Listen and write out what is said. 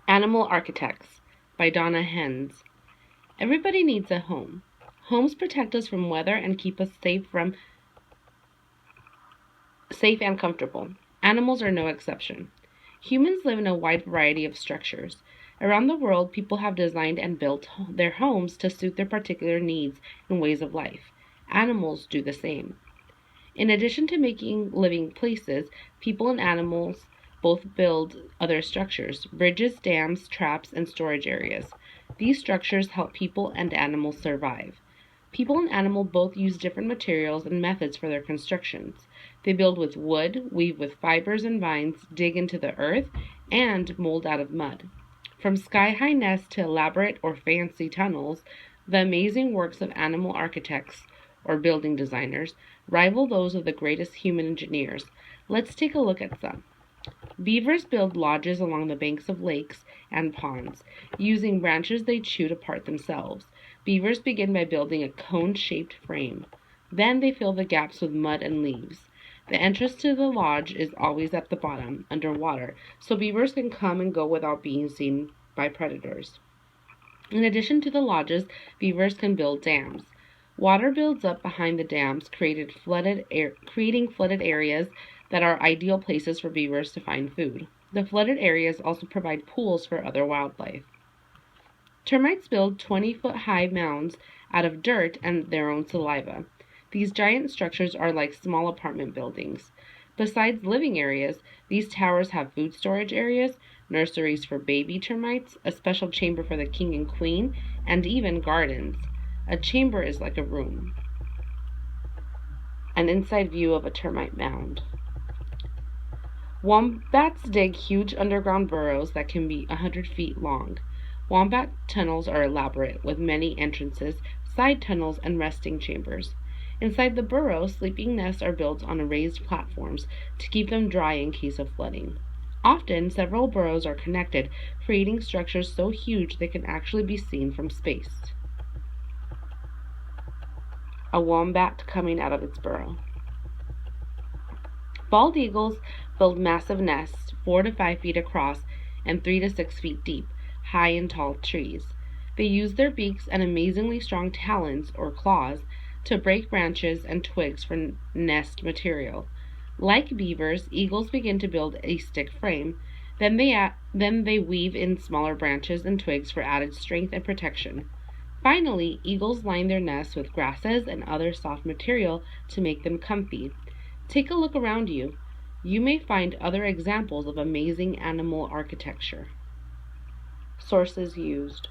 Animal Architects by Donna Hens. Everybody needs a home. Homes protect us from weather and keep us safe and comfortable. Animals are no exception. Humans live in a wide variety of structures. Around the world, people have designed and built their homes to suit their particular needs and ways of life. Animals do the same. In addition to making living places, people and animals both build other structures: bridges, dams, traps, and storage areas. These structures help people and animals survive. People and animals both use different materials and methods for their constructions. They build with wood, weave with fibers and vines, dig into the earth, and mold out of mud. From sky-high nests to elaborate or fancy tunnels, the amazing works of animal architects or building designers rival those of the greatest human engineers. Let's take a look at some. Beavers build lodges along the banks of lakes and ponds. Using branches they chew to part themselves. Beavers begin by building a cone-shaped frame. Then they fill the gaps with mud and leaves. The entrance to the lodge is always at the bottom, underwater, so beavers can come and go without being seen by predators. In addition to the lodges, beavers can build dams. Water builds up behind the dams, creating flooded areas that are ideal places for beavers to find food. The flooded areas also provide pools for other wildlife. Termites build 20-foot-high mounds out of dirt and their own saliva. These giant structures are like small apartment buildings. Besides living areas, these towers have food storage areas, nurseries for baby termites, a special chamber for the king and queen, and even gardens. A chamber is like a room. An inside view of a termite mound. Wombats dig huge underground burrows that can be 100 feet long. Wombat tunnels are elaborate, with many entrances, side tunnels, and resting chambers. Inside the burrow, sleeping nests are built on raised platforms to keep them dry in case of flooding. Often, several burrows are connected, creating structures so huge they can actually be seen from space. A wombat coming out of its burrow. Bald eagles build massive nests, 4 to 5 feet across and 3 to 6 feet deep, high in tall trees. They use their beaks and amazingly strong talons, or claws, to break branches and twigs for nest material. Like beavers, eagles begin to build a stick frame. Then they weave in smaller branches and twigs for added strength and protection. Finally, eagles line their nests with grasses and other soft material to make them comfy. Take a look around you. You may find other examples of amazing animal architecture. Sources used.